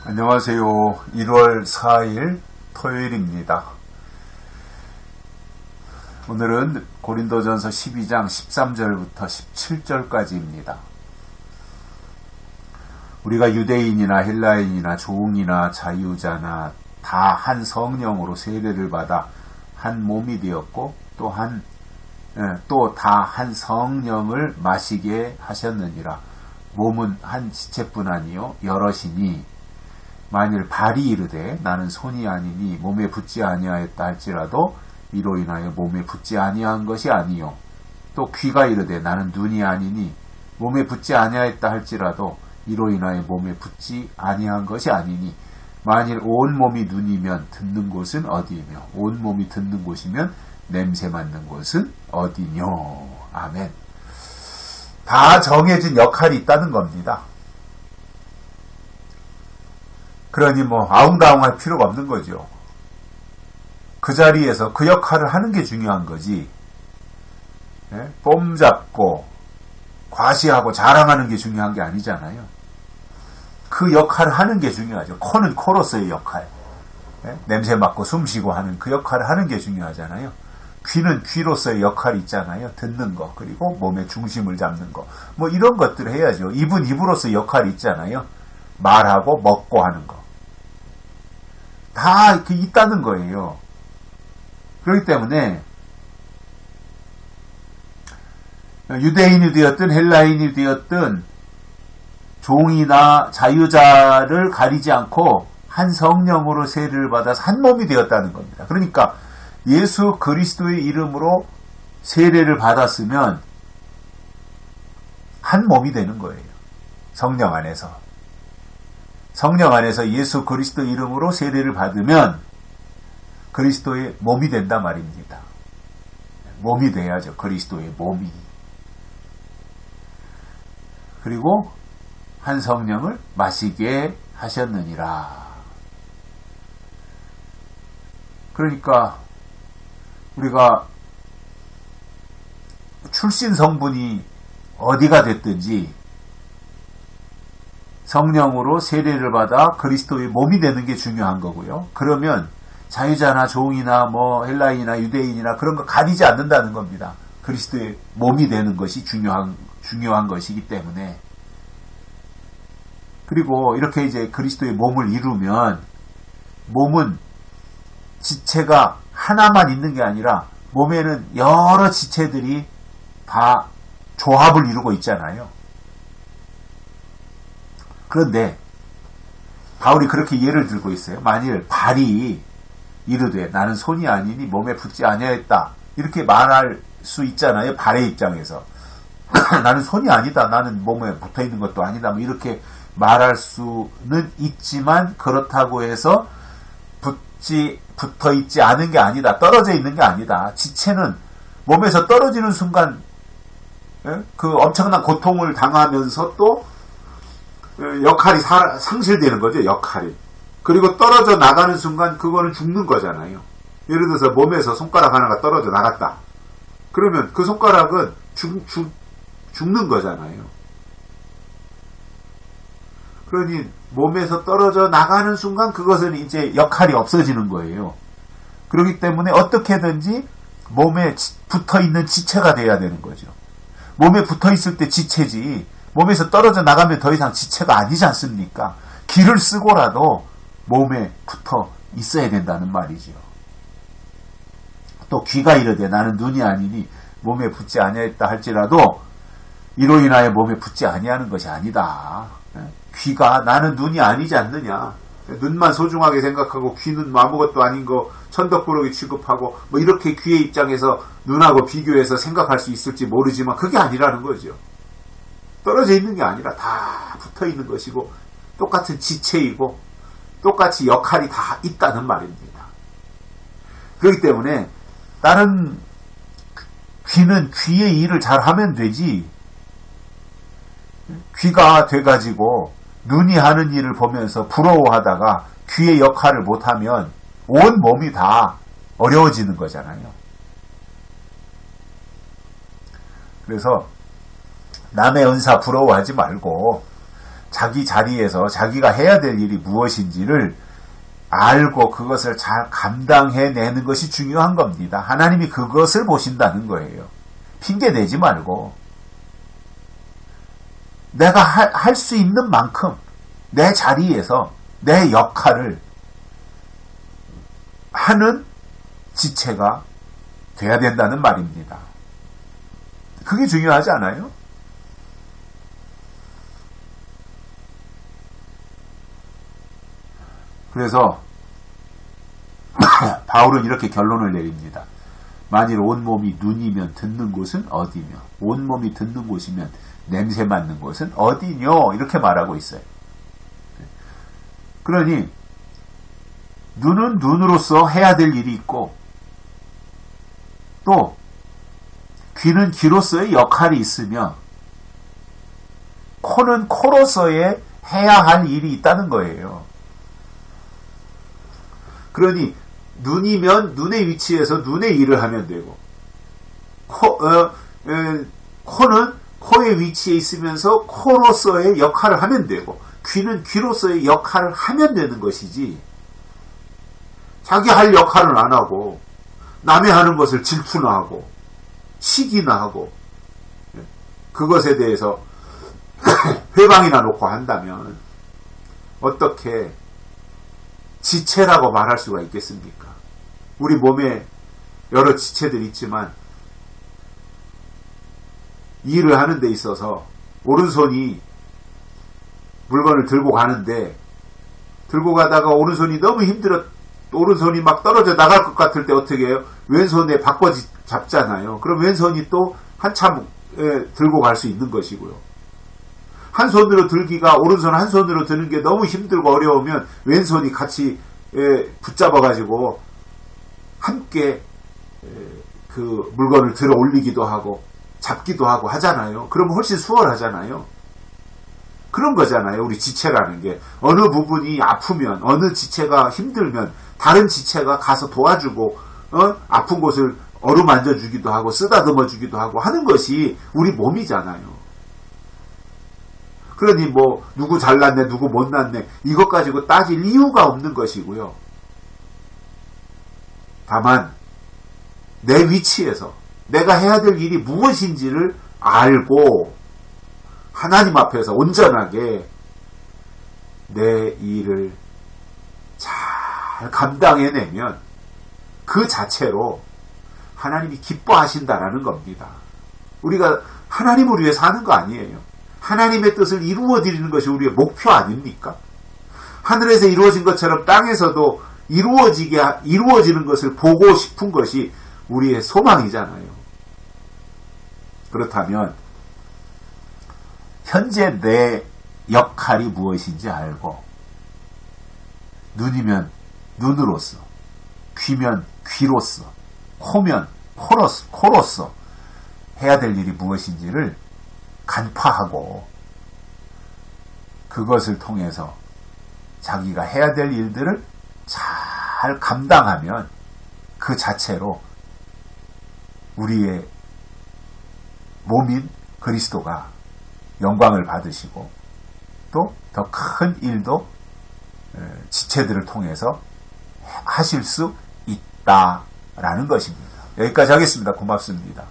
안녕하세요. 1월 4일 토요일입니다. 오늘은 고린도전서 12장 13절부터 17절까지입니다. 우리가 유대인이나 헬라인이나 종이나 자유자나 다 한 성령으로 세례를 받아 한 몸이 되었고 또 다 한 성령을 마시게 하셨느니라. 몸은 한 지체뿐 아니요 여럿이니 만일 발이 이르되 나는 손이 아니니 몸에 붙지 아니하였다 할지라도 이로 인하여 몸에 붙지 아니한 것이 아니요 또 귀가 이르되 나는 눈이 아니니 몸에 붙지 아니하였다 할지라도 이로 인하여 몸에 붙지 아니한 것이 아니니 만일 온 몸이 눈이면 듣는 곳은 어디이며 온 몸이 듣는 곳이면 냄새 맡는 곳은 어디뇨. 아멘. 다 정해진 역할이 있다는 겁니다. 그러니 아웅다웅할 필요가 없는 거죠. 그 자리에서 그 역할을 하는 게 중요한 거지. 뽐 잡고 과시하고 자랑하는 게 중요한 게 아니잖아요. 그 역할을 하는 게 중요하죠. 코는 코로서의 역할. 냄새 맡고 숨 쉬고 하는 그 역할을 하는 게 중요하잖아요. 귀는 귀로서의 역할이 있잖아요. 듣는 거, 그리고 몸의 중심을 잡는 거. 이런 것들을 해야죠. 입은 입으로서의 역할이 있잖아요. 말하고 먹고 하는 거. 다 이렇게 있다는 거예요. 그렇기 때문에 유대인이 되었든 헬라인이 되었든 종이나 자유자를 가리지 않고 한 성령으로 세례를 받아서 한 몸이 되었다는 겁니다. 그러니까 예수 그리스도의 이름으로 세례를 받았으면 한 몸이 되는 거예요. 성령 안에서. 성령 안에서 예수 그리스도 이름으로 세례를 받으면 그리스도의 몸이 된단 말입니다. 몸이 돼야죠. 그리스도의 몸이. 그리고 한 성령을 마시게 하셨느니라. 그러니까 우리가 출신 성분이 어디가 됐든지 성령으로 세례를 받아 그리스도의 몸이 되는 게 중요한 거고요. 그러면 자유자나 종이나 헬라인이나 유대인이나 그런 거 가리지 않는다는 겁니다. 그리스도의 몸이 되는 것이 중요한 것이기 때문에. 그리고 이렇게 이제 그리스도의 몸을 이루면 몸은 지체가 하나만 있는 게 아니라 몸에는 여러 지체들이 다 조합을 이루고 있잖아요. 그런데 바울이 그렇게 예를 들고 있어요. 만일 발이 이르되 나는 손이 아니니 몸에 붙지 아니하였다 이렇게 말할 수 있잖아요. 발의 입장에서 나는 손이 아니다, 나는 몸에 붙어있는 것도 아니다 이렇게 말할 수는 있지만 그렇다고 해서 붙어있지 않은 게 아니다, 떨어져 있는 게 아니다. 지체는 몸에서 떨어지는 순간 그 엄청난 고통을 당하면서 또 역할이 상실되는 거죠. 역할이. 그리고 떨어져 나가는 순간 그거는 죽는 거잖아요. 예를 들어서 몸에서 손가락 하나가 떨어져 나갔다. 그러면 그 손가락은 죽는 거잖아요. 그러니 몸에서 떨어져 나가는 순간 그것은 이제 역할이 없어지는 거예요. 그렇기 때문에 어떻게든지 몸에 붙어있는 지체가 돼야 되는 거죠. 몸에 붙어있을 때 지체지 몸에서 떨어져 나가면 더 이상 지체가 아니지 않습니까? 기를 쓰고라도 몸에 붙어 있어야 된다는 말이죠. 또 귀가 이르되 나는 눈이 아니니 몸에 붙지 아니하였다 할지라도 이로 인하여 몸에 붙지 아니하는 것이 아니다. 귀가 나는 눈이 아니지 않느냐. 눈만 소중하게 생각하고 귀는 아무것도 아닌 거 천덕꾸러기 취급하고 이렇게 귀의 입장에서 눈하고 비교해서 생각할 수 있을지 모르지만 그게 아니라는 거죠. 떨어져 있는 게 아니라 다 붙어 있는 것이고 똑같은 지체이고 똑같이 역할이 다 있다는 말입니다. 그렇기 때문에 다른 귀는 귀의 일을 잘 하면 되지 귀가 돼가지고 눈이 하는 일을 보면서 부러워하다가 귀의 역할을 못하면 온 몸이 다 어려워지는 거잖아요. 그래서 남의 은사 부러워하지 말고 자기 자리에서 자기가 해야 될 일이 무엇인지를 알고 그것을 잘 감당해내는 것이 중요한 겁니다. 하나님이 그것을 보신다는 거예요. 핑계 대지 말고 내가 할 수 있는 만큼 내 자리에서 내 역할을 하는 지체가 돼야 된다는 말입니다. 그게 중요하지 않아요? 그래서 바울은 이렇게 결론을 내립니다. 만일 온몸이 눈이면 듣는 곳은 어디며 온몸이 듣는 곳이면 냄새 맡는 곳은 어디뇨? 이렇게 말하고 있어요. 그러니 눈은 눈으로서 해야 될 일이 있고 또 귀는 귀로서의 역할이 있으며 코는 코로서의 해야 할 일이 있다는 거예요. 그러니 눈이면 눈의 위치에서 눈의 일을 하면 되고 코는 코의 위치에 있으면서 코로서의 역할을 하면 되고 귀는 귀로서의 역할을 하면 되는 것이지 자기 할 역할은 안 하고 남의 하는 것을 질투나 하고 시기나 하고 그것에 대해서 회방이나 놓고 한다면 어떻게 지체라고 말할 수가 있겠습니까? 우리 몸에 여러 지체들이 있지만 일을 하는 데 있어서 오른손이 물건을 들고 가는데 들고 가다가 오른손이 너무 힘들어 오른손이 막 떨어져 나갈 것 같을 때 어떻게 해요? 왼손에 바꿔 잡잖아요. 그럼 왼손이 또 한참 들고 갈 수 있는 것이고요. 한 손으로 들기가 오른손 한 손으로 드는 게 너무 힘들고 어려우면 왼손이 같이 붙잡아 가지고 함께 그 물건을 들어 올리기도 하고 잡기도 하고 하잖아요. 그러면 훨씬 수월하잖아요. 그런 거잖아요. 우리 지체라는 게 어느 부분이 아프면 어느 지체가 힘들면 다른 지체가 가서 도와주고 아픈 곳을 어루만져 주기도 하고 쓰다듬어 주기도 하고 하는 것이 우리 몸이잖아요. 그러니 뭐 누구 잘났네 누구 못났네 이것 가지고 따질 이유가 없는 것이고요. 다만 내 위치에서 내가 해야 될 일이 무엇인지를 알고 하나님 앞에서 온전하게 내 일을 잘 감당해내면 그 자체로 하나님이 기뻐하신다라는 겁니다. 우리가 하나님을 위해 사는 거 아니에요. 하나님의 뜻을 이루어드리는 것이 우리의 목표 아닙니까? 하늘에서 이루어진 것처럼 땅에서도 이루어지는 것을 보고 싶은 것이 우리의 소망이잖아요. 그렇다면 현재 내 역할이 무엇인지 알고 눈이면 눈으로서 귀면 귀로서 코면 코로서 해야 될 일이 무엇인지를 간파하고 그것을 통해서 자기가 해야 될 일들을 잘 감당하면 그 자체로 우리의 몸인 그리스도가 영광을 받으시고 또 더 큰 일도 지체들을 통해서 하실 수 있다라는 것입니다. 여기까지 하겠습니다. 고맙습니다.